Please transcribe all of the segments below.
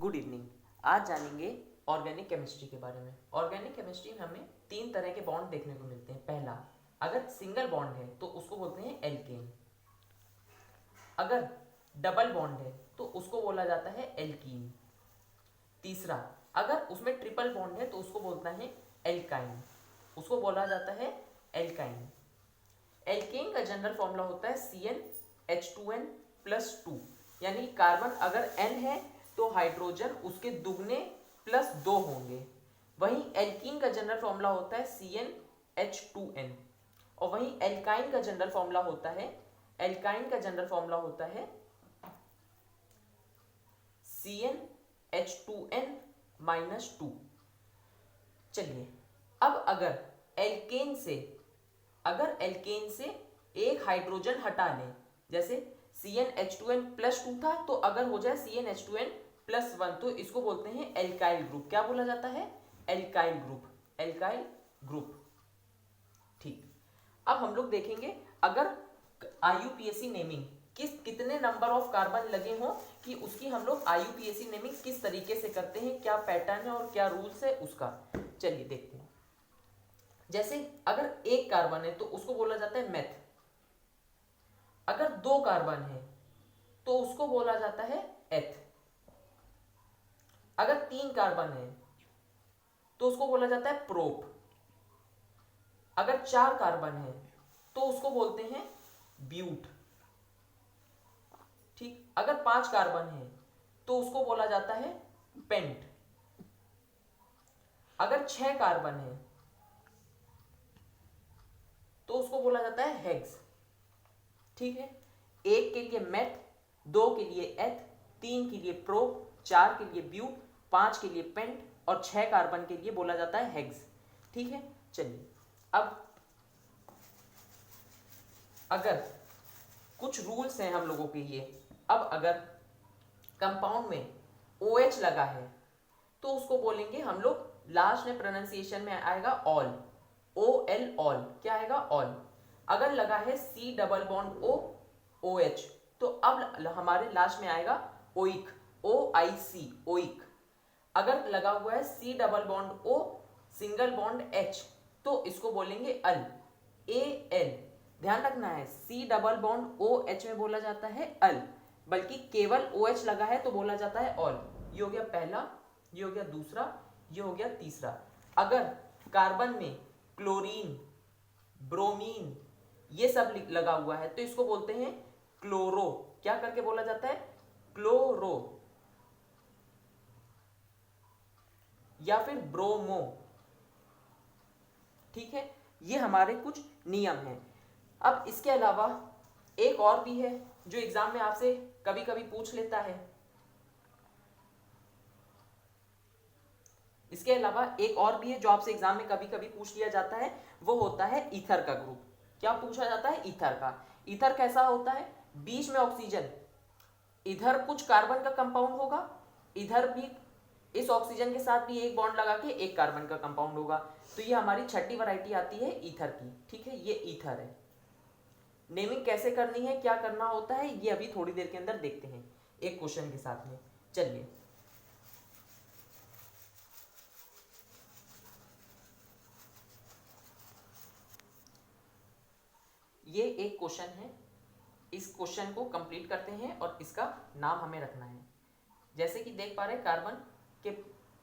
Good evening. आज जानेंगे organic chemistry के बारे में। ऑर्गेनिक केमिस्ट्री में हमें तीन तरह के बॉन्ड देखने को मिलते हैं। पहला, अगर सिंगल बॉन्ड है तो उसको बोलते हैं एल्केन। अगर डबल बॉन्ड है तो उसको बोला जाता है एल्कीन। तीसरा, अगर उसमें ट्रिपल बॉन्ड है तो उसको बोलता है एल्काइन, उसको बोला जाता है एल्काइन। एल्केन का जनरल फॉर्मूला होता है CnH2n+2, यानी कार्बन अगर n है तो हाइड्रोजन उसके दुगने +2 होंगे। वहीं एल्कीन का जनरल फॉर्मूला होता है CnH2n। और वहीं एल्काइन का जनरल फॉर्मूला होता है CnH2n-2। चलिए, अब अगर एल्केन से एक हाइड्रोजन हटा लें, जैसे CnH2n+2 था तो अगर हो जाए CnH2n+1 तो इसको बोलते हैं एल्काइल ग्रुप। क्या बोला जाता है? Alkyl group. ठीक। अब हम लोग देखेंगे, अगर IUPAC नेमिंग कितने नंबर ऑफ कार्बन लगे हों कि उसकी हम लोग IUPAC नेमिंग किस तरीके से करते हैं, क्या पैटर्न है और क्या रूल्स है उसका। चलिए देखते हैं। जैसे अगर एक कार्बन है तो उसको बोला जाता है मेथ। अगर दो कार्बन है तो उसको बोला जाता है एथ। अगर तीन कार्बन है तो उसको बोला जाता है प्रोप। अगर चार कार्बन है तो उसको बोलते हैं ब्यूट। ठीक। अगर 5 कार्बन है तो उसको बोला जाता है पेंट। अगर 6 कार्बन है तो उसको बोला जाता है हेक्स। ठीक है। एक के लिए मेथ, 2 के लिए एथ, 3 के लिए प्रो, 4 के लिए ब्यूट, 5 के लिए पेंट और 6 कार्बन के लिए बोला जाता है हेक्स। ठीक है। चलिए, अब अगर कुछ रूल्स हैं हम लोगों के लिए। अब अगर कंपाउंड में OH लगा है तो उसको बोलेंगे हम लोग, लास्ट में प्रोनाउंसिएशन में आएगा ऑल, OL ऑल। क्या आएगा? ऑल। अगर लगा है C double bond O OH तो अब हमारे लास्ट में आएगा ओइक, OIC ओइक। अगर लगा हुआ है C double bond O single bond H तो इसको बोलेंगे अल, AL। ध्यान रखना है, C डबल बॉन्ड OH में बोला जाता है अल, बल्कि केवल OH लगा है तो बोला जाता है ऑल। ये हो गया पहला, ये हो गया दूसरा, ये हो गया तीसरा। अगर कार्बन में क्लोरीन, ब्रोमीन ये सब लगा हुआ है तो इसको बोलते हैं क्लोरो। क्या करके बोला जाता है? क्लोरो या फिर ब्रोमो। ठीक है। ये हमारे कुछ नियम हैं। अब इसके अलावा एक और भी है जो एग्जाम में आपसे कभी कभी पूछ लेता है। इसके अलावा एक और भी है जो आपसे एग्जाम में कभी कभी पूछ लिया जाता है, वो होता है ईथर का ग्रुप। क्या पूछा जाता है? ईथर का। ईथर कैसा होता है? बीच में ऑक्सीजन, इधर कुछ कार्बन का कंपाउंड होगा, इधर भी इस ऑक्सीजन के साथ भी एक बॉन्ड लगा के एक कार्बन का कंपाउंड होगा। तो ये हमारी छठी वैरायटी आती है ईथर की। ठीक है, ये ईथर है। नेमिंग कैसे करनी है, क्या करना होता है, ये अभी थोड़ी देर के अंदर देखते हैं एक क्वेश्चन के साथ में। चलिए, ये एक क्वेश्चन है, इस क्वेश्चन को कंप्लीट करते हैं और इसका नाम हमें रखना है। जैसे कि देख पा रहे हैं,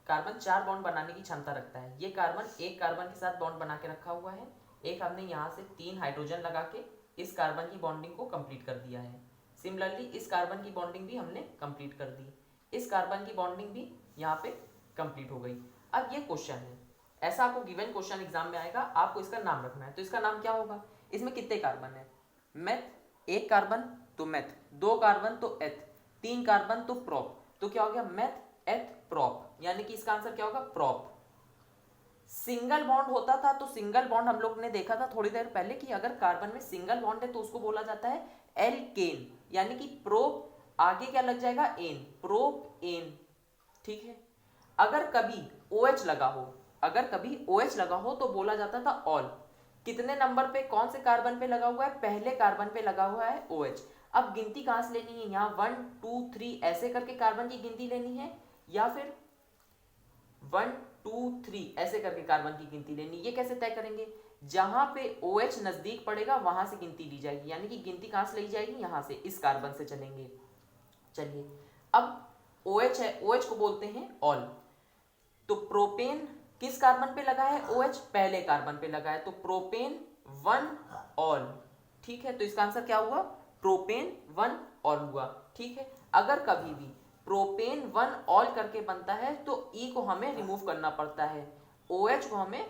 कार्बन 4 बॉन्ड बनाने की क्षमता रखता है। ये कार्बन एक कार्बन के साथ बॉन्ड बना के रखा हुआ है। एक हमने यहाँ से 3 हाइड्रोजन लगा के इस कार्बन की बॉन्डिंग को कंप्लीट कर दिया है। सिमिलरली इस कार्बन की बॉन्डिंग भी हमने कंप्लीट कर दी, इस कार्बन की बॉन्डिंग भी यहाँ पे कंप्लीट हो गई। अब ये क्वेश्चन है, ऐसा आपको गिवन क्वेश्चन एग्जाम में आएगा, आपको इसका नाम रखना है। तो इसका नाम क्या होगा? इसमें कितने कार्बन है? मेथ, एक कार्बन तो मेथ, 2 कार्बन तो एथ, 3 कार्बन तो प्रोप। तो क्या हो गया? मेथ एथ प्रोप, यानी कि इसका आंसर क्या होगा? प्रोप। सिंगल बॉन्ड होता था तो सिंगल बॉन्ड हम लोग ने देखा था थोड़ी देर पहले कि अगर कार्बन में सिंगल बॉन्ड है तो उसको बोला जाता है एल्केन, यानी कि प्रोप आगे क्या लग जाएगा? Ane, propane. ठीक है। अगर कभी OH लगा हो तो बोला जाता था ऑल। कितने नंबर पे, कौन से कार्बन पे लगा हुआ है? पहले कार्बन पे लगा हुआ है OH। अब गिनती कहां से लेनी है? यहाँ 1 2 3 ऐसे करके कार्बन की गिनती लेनी है, या फिर 1 2 3 ऐसे करके कार्बन की गिनती लेनी। ये कैसे तय करेंगे? जहां पे OH नजदीक पड़ेगा वहां से गिनती ली जाएगी, यानी कि गिनती कहां से ली जाएगी? यहां से, इस कार्बन से चलेंगे। चलिए, अब OH है, OH को बोलते हैं ऑल। तो प्रोपेन किस कार्बन पे लगा है? OH पहले कार्बन पे लगा है, तो प्रोपेन 1 ऑल। ठीक है, तो इसका आंसर क्या हुआ? प्रोपेन 1 ऑल हुआ। ठीक है, अगर कभी भी प्रोपेन 1 ऑल करके बनता है तो E को हमें रिमूव करना पड़ता है। OH को हमें,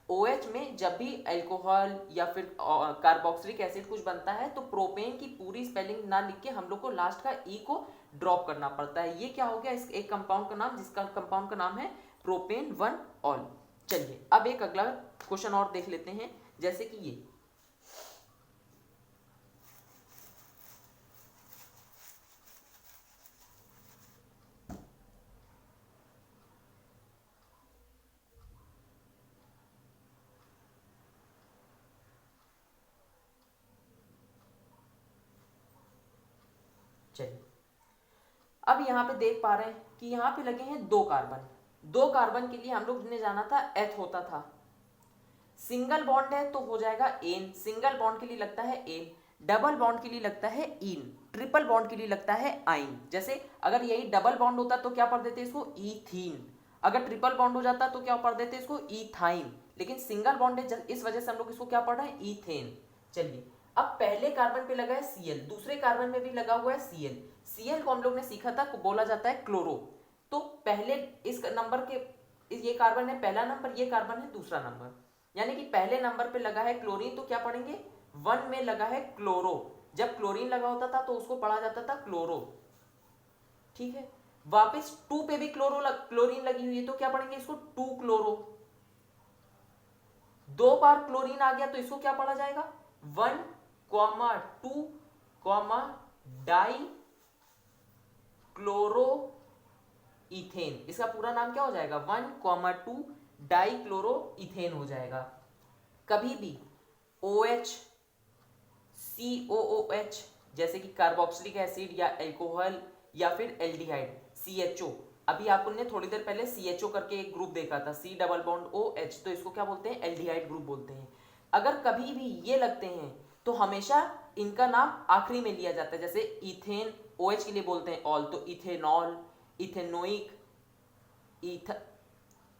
OH में जब भी अल्कोहल या फिर कार्बोक्सिलिक एसिड कुछ बनता है तो प्रोपेन की पूरी स्पेलिंग ना लिख के हम लोग को लास्ट का E को ड्रॉप करना पड़ता है। ये क्या हो गया? इस एक कंपाउंड का नाम, जिसका कंपाउंड का नाम है प्रोपेन 1 ऑल। चलिए, अब एक अगला क्वेश्चन और देख लेते हैं, जैसे कि ये। चलिए, अब यहाँ पे देख पा रहे हैं कि यहाँ पे लगे हैं 2 कार्बन। 2 कार्बन के लिए हम लोग ने जाना था एथ होता था। सिंगल बॉन्ड है तो हो जाएगा एन, सिंगल बॉन्ड के लिए लगता है एन, डबल बॉन्ड के लिए लगता है इन, ट्रिपल बॉन्ड के लिए लगता है आइन। जैसे अगर यही डबल बॉन्ड होता तो क्या पढ़ देते इसको? ईथीन। अगर ट्रिपल बॉन्ड हो जाता तो क्या पढ़ देते इसको? ईथाइन। लेकिन सिंगल बॉन्ड है, इस वजह से हम लोग इसको क्या पढ़ रहे हैं? ईथेन। चलिए, अब पहले कार्बन पे लगा है Cl, दूसरे कार्बन में भी लगा हुआ है Cl। Cl को हम लोग ने सीखा था, बोला जाता है क्लोरो। तो पहले इस नंबर के, ये कार्बन है पहला नंबर, ये कार्बन है दूसरा नंबर, यानी कि पहले नंबर पे लगा है क्लोरीन, तो क्या पढ़ेंगे? 1 में लगा है क्लोरो। जब क्लोरीन लगा होता था तो उसको पढ़ा जाता था क्लोरो। ठीक है, वापस 2 पे भी क्लोरीन लगी हुई है तो क्या पढ़ेंगे इसको? 2 क्लोरो। 2 बार क्लोरीन आ गया तो इसको क्या पढ़ा जाएगा? 1 2 डाई क्लोरो इथेन। इसका पूरा नाम क्या हो जाएगा? 1 2 डाई क्लोरो इथेन हो जाएगा। कभी भी OH COOH जैसे कि कार्बोक्सिलिक एसिड या अल्कोहल या फिर एल्डिहाइड CHO, अभी आपने थोड़ी देर पहले CHO करके एक ग्रुप देखा था, C डबल बॉन्ड OH, तो इसको क्या बोलते हैं? एल्डिहाइड ग्रुप बोलते हैं। अगर कभी भी ये लगते हैं तो हमेशा इनका नाम आखिरी में लिया जाता है। जैसे इथेन OH के लिए बोलते हैं ऑल, तो इथेनॉल, इथेनोइक,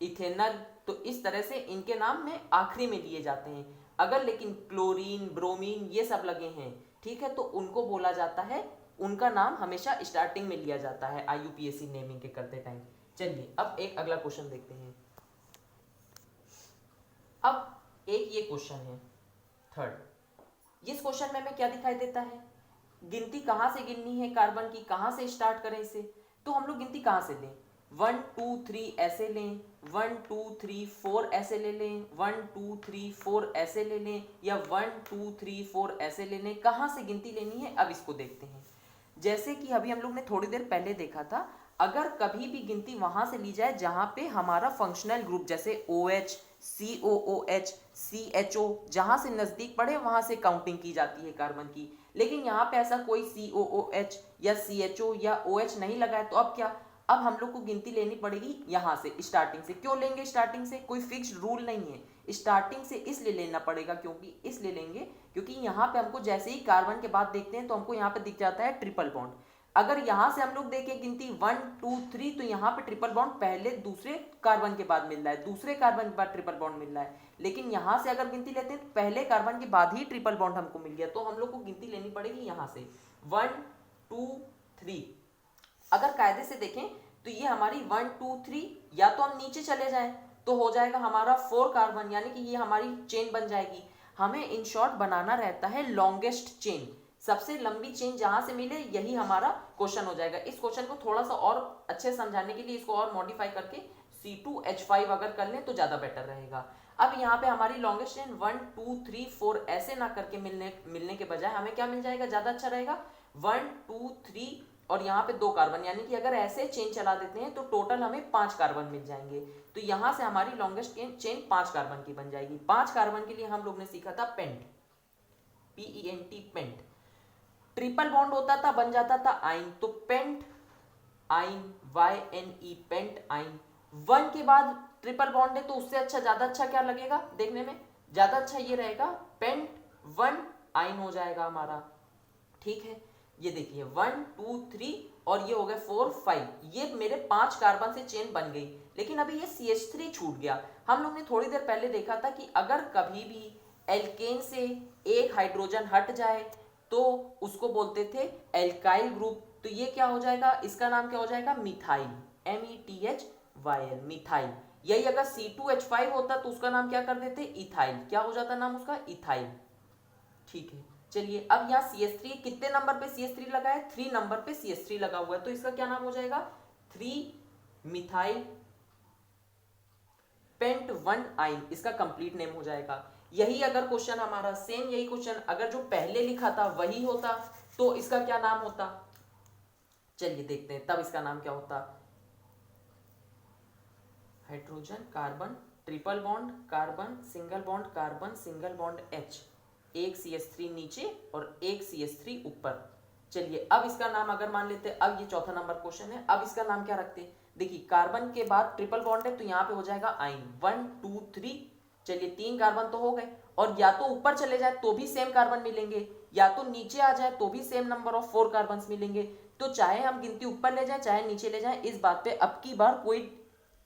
इथेनल, तो इस तरह से इनके नाम में आखिरी में लिए जाते हैं। अगर लेकिन क्लोरीन, ब्रोमीन ये सब लगे हैं, ठीक है, तो उनको बोला जाता है, उनका नाम हमेशा स्टार्टिंग में लिया जाता है IUPAC नेमिंग के करते टाइम। चलिए, अब एक अगला क्वेश्चन देखते हैं। अब एक ये क्वेश्चन है थर्ड। इस क्वेश्चन में हमें क्या दिखाई देता है? गिनती कहां से गिननी है कार्बन की, कहां से स्टार्ट करें इसे? तो हम लोग गिनती कहां से लें? 1 2 3 ऐसे लें, 1 2 3 4 ऐसे ले लें, 1 2 3 4 ऐसे ले लें, या 1 2 3 4 ऐसे ले लें? कहां से गिनती लेनी है, अब इसको देखते हैं। जैसे कि अभी हम लोग ने थोड़ी देर पहले देखा था, अगर कभी भी गिनती वहां से ली जाए जहां पे हमारा फंक्शनल ग्रुप जैसे OH COOH CHO जहां से नजदीक पड़े वहां से काउंटिंग की जाती है कार्बन की। लेकिन यहाँ पे ऐसा कोई COOH या CHO या OH नहीं लगा है, तो अब क्या? अब हम लोग को गिनती लेनी पड़ेगी यहाँ से, स्टार्टिंग से। क्यों लेंगे स्टार्टिंग से? कोई फिक्स्ड रूल नहीं है, स्टार्टिंग से इसलिए लेना पड़ेगा क्योंकि यहाँ पे हमको जैसे ही कार्बन के बाद देखते हैं तो हमको यहाँ पे दिख जाता है ट्रिपल बॉन्ड। अगर यहाँ से हम लोग देखें गिनती 1 2 3, तो यहाँ पे ट्रिपल बॉन्ड पहले दूसरे कार्बन के बाद मिल रहा है, दूसरे कार्बन के बाद ट्रिपल बॉन्ड मिल रहा है। लेकिन यहाँ से अगर गिनती लेते हैं तो पहले कार्बन के बाद ही ट्रिपल बॉन्ड हमको मिल गया, तो हम लोग को गिनती लेनी पड़ेगी यहाँ से 1 2 3। अगर कायदे से देखें तो ये हमारी 1 2 3, या तो हम नीचे चले जाएं तो हो जाएगा हमारा 4 कार्बन, यानी कि ये हमारी चेन बन जाएगी। हमें इन शॉर्ट बनाना रहता है लॉन्गेस्ट चेन, सबसे लंबी चेन जहां से मिले यही हमारा क्वेश्चन हो जाएगा। इस क्वेश्चन को थोड़ा सा और अच्छे समझाने के लिए इसको और मॉडिफाई करके C2H5 अगर कर लें तो ज्यादा बेटर रहेगा। अब यहाँ पे हमारी लॉन्गेस्ट चेन 1 2 3 4 ऐसे ना करके मिलने के बजाय हमें क्या मिल जाएगा, ज्यादा अच्छा रहेगा 1 2 3 और यहाँ पे 2 कार्बन, यानी कि अगर ऐसे चेन चला देते हैं तो टोटल हमें 5 कार्बन मिल जाएंगे। तो यहाँ से हमारी लॉन्गेस्ट चेन 5 कार्बन की बन जाएगी। 5 कार्बन के लिए हम लोग ने सीखा था pent, PENT pent. Triple bond होता था बन जाता था आइन, तो पेंट आइन, YNE, पेंट आइन। 1 के बाद ट्रिपल बॉन्ड है तो उससे अच्छा, ज्यादा अच्छा क्या लगेगा देखने में, ज्यादा अच्छा ये रहेगा पेंट 1 आइन हो जाएगा हमारा। ठीक है, ये देखिए 1 2 3 और ये हो गए 4 5, ये मेरे 5 कार्बन से चेन बन गई। लेकिन अभी ये CH3 छूट गया। हम लोग ने थोड़ी देर पहले देखा था कि अगर कभी भी एल्केन से एक हाइड्रोजन हट जाए तो उसको बोलते थे एल्काइल ग्रुप। तो ये क्या हो जाएगा, इसका नाम क्या हो जाएगा, मिथाइल, METHYL, मिथाइल। यही अगर C2H5 होता तो उसका नाम क्या कर देते, इथाइल। क्या हो जाता नाम उसका, इथाइल। ठीक है, चलिए अब यहाँ CH3 कितने नंबर पे CH3 लगा है, 3 नंबर पे CH3 लगा हुआ है, तो इसका क्या नाम हो जाएगा, 3 मिथाइल पेंट 1 आइन, इसका कंप्लीट नेम हो जाएगा। यही अगर क्वेश्चन हमारा सेम, यही क्वेश्चन अगर जो पहले लिखा था वही होता तो इसका क्या नाम होता, चलिए देखते हैं तब इसका नाम क्या होता। Hydrogen carbon triple bond carbon single bond carbon single bond H, एक CH3 नीचे और एक CH3 ऊपर। चलिए अब इसका नाम अगर मान लेते, अब ये चौथा नंबर क्वेश्चन है, अब इसका नाम क्या रखते, देखिए कार्बन के बाद ट्रिपल बॉन्ड है तो यहाँ पे हो जाएगा आइन, 1 2 3। चलिए 3 कार्बन तो हो गए, और या तो ऊपर चले जाए तो भी सेम कार्बन मिलेंगे, या तो नीचे आ जाए तो भी सेम नंबर ऑफ 4 कार्बन मिलेंगे। तो चाहे हम गिनती ऊपर ले जाए चाहे नीचे ले जाए, इस बात पे अब की बार कोई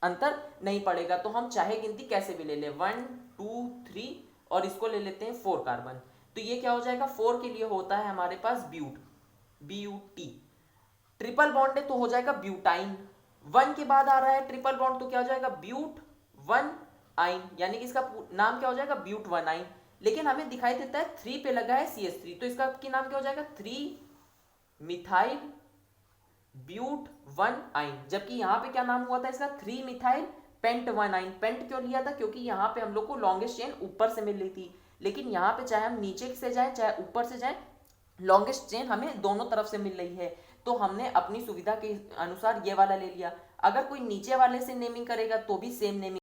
अंतर नहीं पड़ेगा। तो हम चाहे गिनती कैसे भी ले ले, 1 2 3 और इसको ले लेते हैं 4 कार्बन। तो ये क्या हो जाएगा, 4 के लिए होता है हमारे पास ब्यूट, BUT। ट्रिपल बॉन्ड है तो हो जाएगा ब्यूटाइन। 1 के बाद आ रहा है ट्रिपल बॉन्ड तो क्या हो जाएगा, ब्यूट 1 आइन, यानी कि इसका नाम क्या हो जाएगा, ब्यूट 1 आइन। लेकिन हमें दिखाई देता है 3 पे लगा है CH3, तो इसका की नाम क्या हो जाएगा, 3 मिथाइल ब्यूट 1 आइन। जबकि यहाँ पे क्या नाम हुआ था इसका, 3 मिथाइल पेंट 1 आइन। पेंट क्यों लिया था, क्योंकि यहाँ पे हम लोग को लॉन्गेस्ट चेन ऊपर से मिल रही थी, लेकिन यहाँ पे चाहे हम नीचे से जाए चाहे ऊपर से जाए, लॉन्गेस्ट चेन हमें दोनों तरफ से मिल रही है। तो हमने अपनी सुविधा के अनुसार ये वाला ले लिया। अगर कोई नीचे वाले से नेमिंग करेगा तो भी सेम नेमिंग